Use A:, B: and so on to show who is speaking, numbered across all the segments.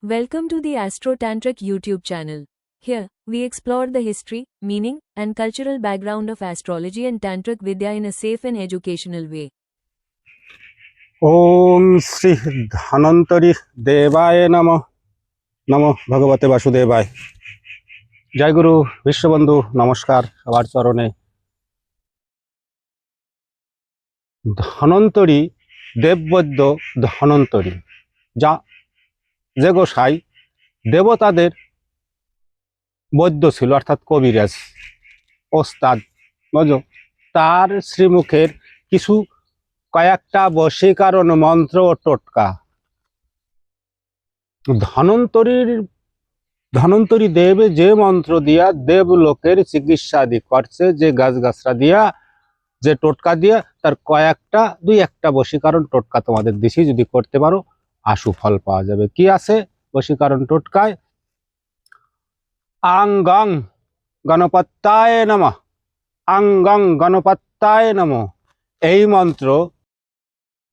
A: Welcome to the Astro Tantric YouTube channel. Here, we explore the history, meaning, and cultural background of astrology and Tantric Vidya in a safe and educational way.
B: ओम श्री धन्वंतरी देवाय नमः नमः भगवते वासुदेवाय। जय गुरु विश्वबंधु नमस्कार। सबार चरणे धन्वंतरी देववैद्य धन्वंतरी যা যে গোসাই দেবতাদের বৈদ্য ছিল অর্থাৎ কবিরাজ ওস্তাদ বুঝো তার শ্রীমুখের কিছু কয়েকটা বশীকরণ মন্ত্র ও টোটকা ধন্বন্তরী দেব যে মন্ত্র দিয়া দেবলোকের চিকিৎসা দি করছে, যে গাছগাছরা দিয়া যে টোটকা দিয়া তার কয়েকটা দুই একটা বশীকরণ টোটকা তোমাদের দিছি, যদি করতে পারো আশু ফল পাওয়া যাবে। কি আছে বশীকরণ টোটকায়? আঙ্গং গণপত্যায় নমঃ, আঙ্গং গণপত্যায় নমঃ। এই মন্ত্র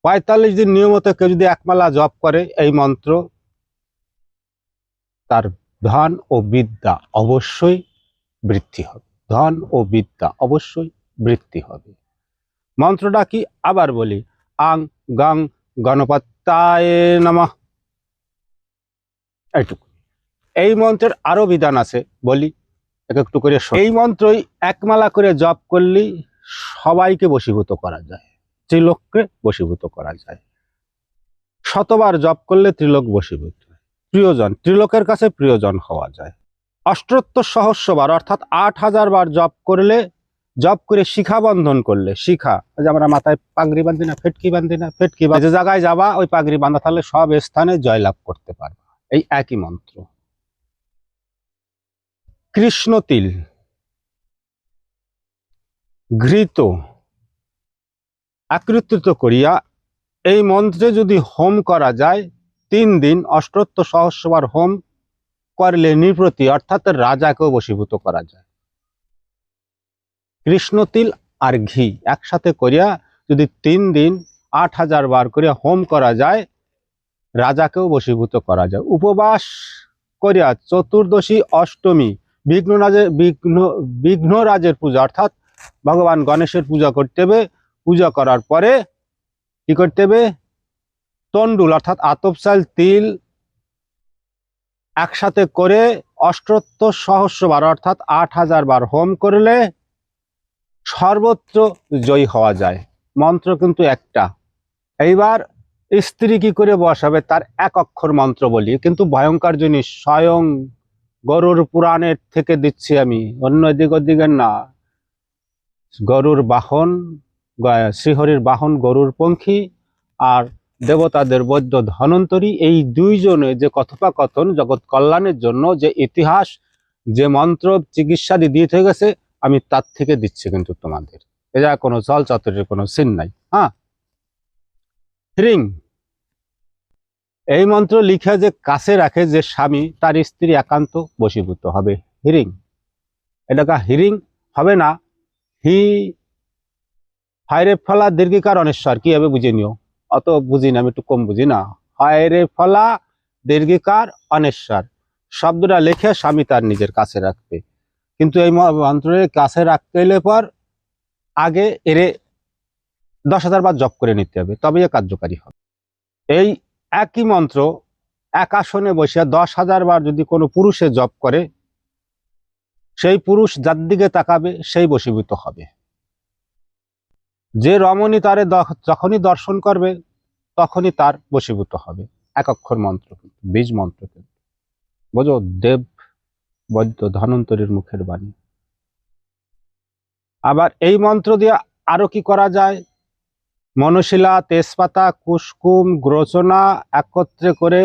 B: ৪৫ দিন নিয়মিত কেউ যদি একমালা জপ করে এই মন্ত্র, তার ধন ও বিদ্যা অবশ্যই বৃদ্ধি হবে। ধন ও বিদ্যা অবশ্যই বৃদ্ধি হবে। মন্ত্রটা কি আবার বলি? আং গং গণপত্যায় নমঃ। এইটুকু। এই মন্ত্রের আরো বিধান আছে, বলি একটু করে। এই মন্ত্রই একমালা করে জপ করলেই সবাইকে বশীভূত করা যায়, ত্রিলোককে বশীভূত করা যায়। শতবার জপ করলে ত্রিলোক বশীভূত, প্রিয়জন ত্রিলোকের কাছে প্রিয়জন হওয়া যায়। অষ্টোত্তর সহস্রবার অর্থাৎ ৮০০০ বার জপ করে শিখা বন্ধন করলে, শিখা যে আমরা মাথায় পাগড়ি বাঁধি না, ফেটকি বাঁধি না, ফেটকি যে জায়গায় যাবা ওই পাগড়ি বাঁধা থাকলে সব স্থানে জয়লাভ করতে পারবা। এই একই মন্ত্র। কৃষ্ণ তিল ঘৃত একত্রিত করিয়া এই মন্ত্রে যদি হোম করা যায়, ৩ দিন অষ্টোত্তর সহস্রবার হোম করলে নৃপতি অর্থাৎ রাজাকেও বশীভূত করা যায়। কৃষ্ণ তিল আর ঘি একসাথে করিয়া যদি ৩ দিন ৮০০০ বার করিয়া হোম করা যায়, রাজাকেও বশীভূত করা যায়। উপবাস করিয়া চতুর্দশী অষ্টমী বিঘ্নরাজের পূজা অর্থাৎ ভগবান গণেশের পূজা করতে হবে। পূজা করার পরে কি করতে হবে? তন্ডুল অর্থাৎ আতপ চাল তিল একসাথে করে অষ্টোত্তর সহস্রবার অর্থাৎ ৮০০০ বার হোম করলে সর্বত্র জয়ী হওয়া যায়। মন্ত্র কিন্তু একটা। এইবার স্ত্রী কি করে বসাবে তার এক অক্ষর মন্ত্র বলি, কিন্তু ভয়ঙ্কর জিনিস। স্বয়ং গরুর পুরাণের থেকে দিচ্ছি আমি, অন্য দিক ওদিকের না। গরুর বাহন, শ্রীহরির বাহন গরুর পঙ্খী আর দেবতাদের বৈদ্য ধন্বন্তরী, এই দুইজনে যে কথোপকথন জগৎ কল্যাণের জন্য যে ইতিহাস, যে মন্ত্র চিকিৎসা দিয়ে হয়ে গেছে, আমি তার থেকে দিচ্ছি কিন্তু তোমাদের। এটা কোনো চল চাতুরের কোনো সিন নাই। হ্যাঁ, হ্রিং এই মন্ত্র লিখে যে কাছে রাখে যে স্বামী, তার স্ত্রী একান্ত বশীভূত হবে। হ্রিং, এটা হ্রিং হবে না, হি হায়রে ফলা দীর্ঘিকার অনেশ্বর। কি হবে বুঝে নিও, অত বুঝি না, আমি একটু কম বুঝি না। হায়রে ফলা দীর্ঘিকার অনেশ্বর শব্দটা লিখে স্বামী তার নিজের কাছে রাখবে। কিন্তু এই মন্ত্রের কাছে রাখতে এলে পর আগে এরে ১০,০০০ বার জপ করে নিতে হবে, তবে কার্যকারী হবে। এই একই মন্ত্র এক আসনে বসে ১০,০০০ বার যদি কোনো পুরুষে জপ করে, সেই পুরুষ যার দিকে তাকাবে সেই বশীভূত হবে। যে রমণী তারে যখনই দর্শন করবে তখনই তার বশীভূত হবে। এক অক্ষর মন্ত্র, কিন্তু বীজ মন্ত্র। কিন্তু বোঝো, দেব বৈদ্য ধন্বন্তরীর মুখের বাণী। আবার এই মন্ত্র দিয়ে আরো কি করা যায়? মনশিলা, তেজপাতা, কুসকুম, গ্রচনা একত্রে করে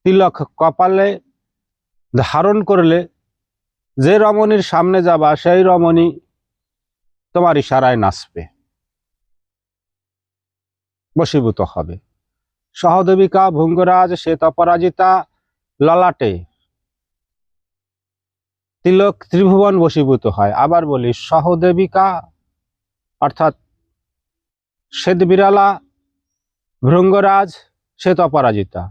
B: তিলক কপালে ধারণ করলে যে রমণীর সামনে যাবা সেই রমণী তোমার ইশারায় নাচবে, বশীভূত হবে। সহদেবিকা, ভৃঙ্গরাজ, শ্বেত অপরাজিতা ললাটে তিলক ত্রিভুবন বশীভূত হয়। আবার বলি, সহদেবিকা অর্থাৎ শ্বেত বিড়ালা, ভৃঙ্গরাজ, শ্বেত অপরাজিতা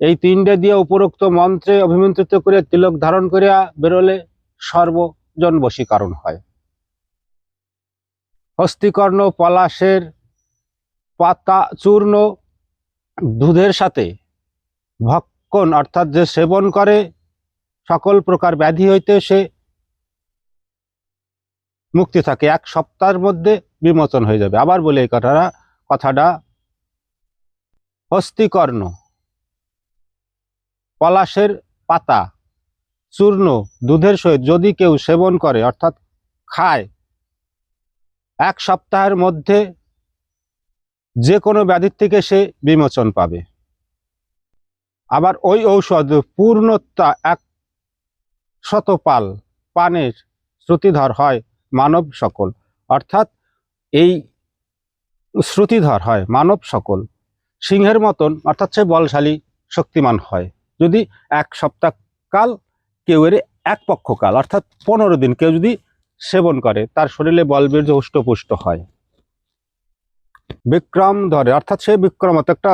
B: এই তিনটে দিয়ে উপরোক্ত মন্ত্রে অভিমন্ত্রিত করে তিলক ধারণ করিয়া বেরোলে সর্বজন বশীকরণ হয়। হস্তিকর্ণ পলাশের পাতা চূর্ণ দুধের সাথে ভক্ষণ অর্থাৎ যে সেবন করে সকল প্রকার ব্যাধি হইতে সে মুক্তি থাকে, 1 সপ্তাহের মধ্যে বিমোচন হয়ে যাবে। আবার বলে এই কথাটা হস্তিকর্ণ পলাশের পাতা চূর্ণ দুধের সহিত যদি কেউ সেবন করে অর্থাৎ খায়, 1 সপ্তাহের মধ্যে যে কোনো ব্যাধির থেকে সে বিমোচন পাবে। আবার ওই ঔষধ পূর্ণতা 100 পাল পানের শ্রুতিধর হয় মানব সকল, অর্থাৎ এই শ্রুতিধর হয় মানব সকল, সিংহের মতন অর্থাৎ সে বলশালী শক্তিমান হয় যদি 1 সপ্তাহ কাল কেউ এর 1 পক্ষ কাল অর্থাৎ 15 দিন কেউ যদি সেবন করে, তার শরীরে বলবীর্য হুষ্টপুষ্ট হয়। বিক্রম ধরে অর্থাৎ সে বিক্রমত একটা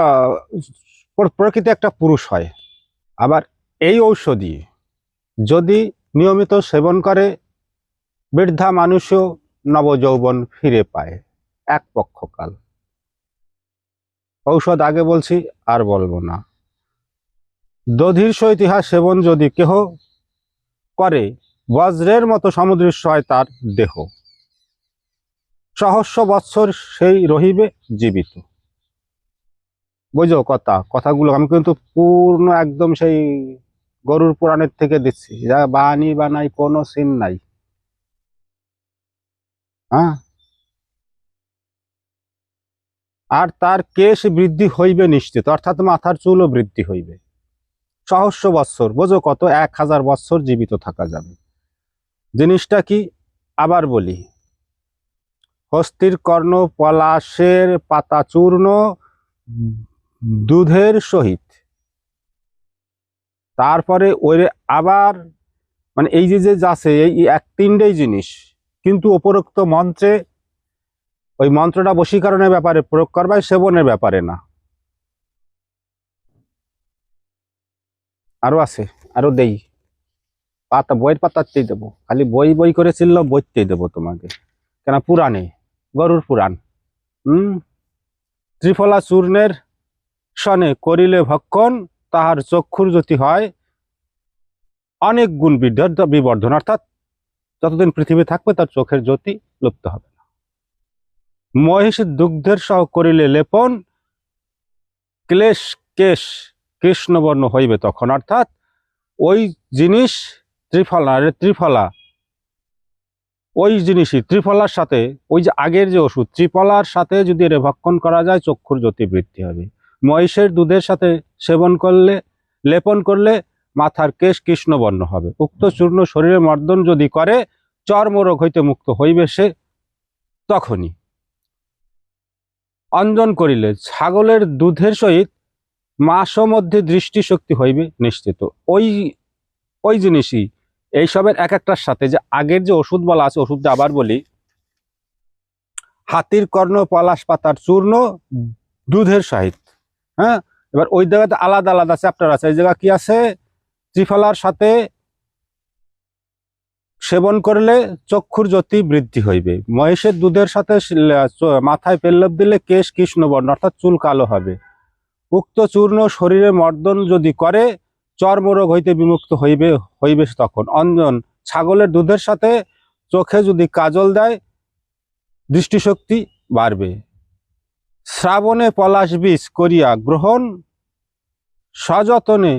B: প্রকৃতি একটা পুরুষ হয়। আবার এই ঔষধি যদি নিয়মিত সেবন করে বৃদ্ধা মানুষও নবযৌবন ফিরে পায় 1 পক্ষকাল। ঔষধ আগে বলছি আর বলবো না। দধির সহিত ইহা সেবন যদি কেহ করে বজ্রের মতো সমদৃশ্য হয় তার দেহ, সহস্র বৎসর সেই রহিবে জীবিত। বুঝো কথাগুলো আমি কিন্তু পূর্ণ একদম সেই গরুর পুরাণের থেকে দিচ্ছি, যা বাণী বানাই কোনো সিন নাই। হ্যাঁ, আর তার কেশ বৃদ্ধি হইবে নিশ্চিত, অর্থাৎ মাথার চুলও বৃদ্ধি হইবে। সহস্র বৎসর বোঝো কত, 1000 বৎসর জীবিত থাকা যাবে। জিনিসটা কি আবার বলি, হস্তির কর্ণ পলাশের পাতা চূর্ণ দুধের সহিত, তারপরে ওই আবার মানে এই যে যাচ্ছে এই 1-3টেই জিনিস, কিন্তু উপরোক্ত মন্ত্রে ওই মন্ত্রটা বশীকরণের ব্যাপারে প্রয়োগ করবে, সেবনের ব্যাপারে না। আরো আছে, আরো দেই পাতা, বইয়ের পাতাতেই দেবো, খালি বই বই করে ছিল বইতেই দেবো তোমাকে, কেন পুরাণে গরুর পুরাণ। ত্রিফলা চূর্ণের সনে করিলে ভক্ষণ তাহার চক্ষুর জ্যোতি হয় অনেক গুণ বিবর্ধন, অর্থাৎ যতদিন পৃথিবী থাকবে তার চোখের জ্যোতি লুপ্ত হবে না। মহিষের দুগ্ধের সহ করিলে লেপন ক্লেশ কেশ কৃষ্ণবর্ণ হইবে তখন, অর্থাৎ ওই জিনিস ত্রিফলা ওই জিনিসই ত্রিফলার সাথে ওই যে আগের যে ওষুধ ত্রিফলার সাথে যদি এর ভক্ষণ করা যায় চক্ষুর জ্যোতি বৃদ্ধি হবে। মহিষের দুধের সাথে সেবন করলে লেপন করলে মাথার কেশ কৃষ্ণবর্ণ হবে। উক্ত চূর্ণ শরীরে মর্দন যদি করে চর্মরোগ হইতে মুক্ত হইবে সে তখনই। অঞ্জন করিলে ছাগলের দুধের সহিত মাস মধ্যে দৃষ্টিশক্তি হইবে নিশ্চিত। ওই জিনিসই এইসবের এক একটার সাথে যে আগের যে ওষুধ বলা আছে, ওষুধটা আবার বলি, হাতির কর্ণ পলাশ পাতার চূর্ণ দুধের সহিত। হ্যাঁ, এবার ওই জায়গাতে আলাদা আলাদা চ্যাপ্টার আছে। এই জায়গা কি আছে, ত্রিফলার সাথে সেবন করলে চক্ষুর জ্যোতি বৃদ্ধি হইবে। মহিষের দুধের সাথে মাথায় পেল্লব দিলে কেশ কৃষ্ণবর্ণ অর্থাৎ চুল কালো হবে। উক্ত চূর্ণ শরীরে মর্দন যদি করে চর্মরোগ হইতে বিমুক্ত হইবে তখন। অঞ্জন ছাগলের দুধের সাথে চোখে যদি কাজল দেয় দৃষ্টিশক্তি বাড়বে। শ্রাবণে পলাশ বীজ করিয়া গ্রহণ সযতনে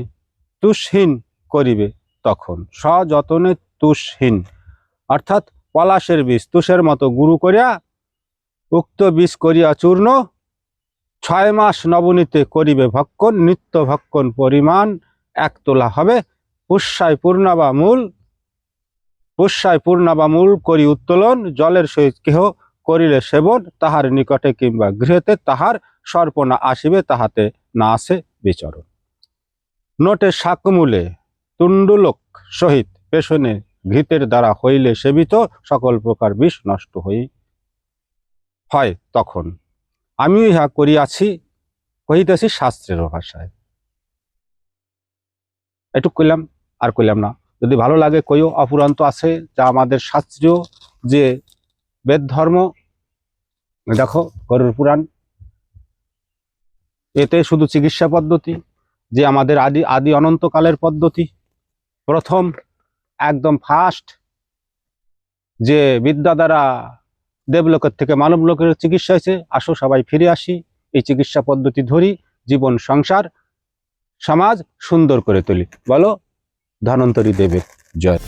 B: তুষহীন করিবে তখন। সযতনে তুষহীন অর্থাৎ পলাশের বীজ তুষের মতো গুরু করিয়া উক্ত বীজ করিয়া চূর্ণ 6 মাস নবনীতে করিবে ভক্ষণ। নিত্য ভক্ষণ পরিমাণ 1 তোলা হবে। পুষ্যায় পূর্ণাবা মূল করি উত্তোলন। জলের সহিত কেহ করিলে সেবন তাহার নিকটে কিংবা গৃহেতে তাহার সর্পণা আসিবে, তাহাতে না আছে বিচরণ। নোটে শাকমূলে তুণ্ডুলোক সহিত পেশনে ঘৃতের দ্বারা হইলে সেবিত সকল প্রকার বিষ নষ্ট হয় তখন। আমি ইহা করিয়াছি কহিতেছি শাস্ত্রের ভাষায়। এটুক কইলাম, আর কইলাম না। যদি ভালো লাগে কইও, অপুরান্ত আছে যা আমাদের শাস্ত্রীয় যে বেদ ধর্ম, দেখো গরুর পুরাণ, এতে শুধু চিকিৎসা পদ্ধতি যে আমাদের আদি আদি অনন্তকালের পদ্ধতি, প্রথম একদম ফার্স্ট যে বিদ্যা দ্বারা দেবলোকের থেকে মানব লোকের চিকিৎসা হয়েছে। আসো সবাই ফিরে আসি, এই চিকিৎসা পদ্ধতি ধরি, জীবন সংসার সমাজ সুন্দর করে তুলি। বলো ধন্বন্তরী দেবের জয়।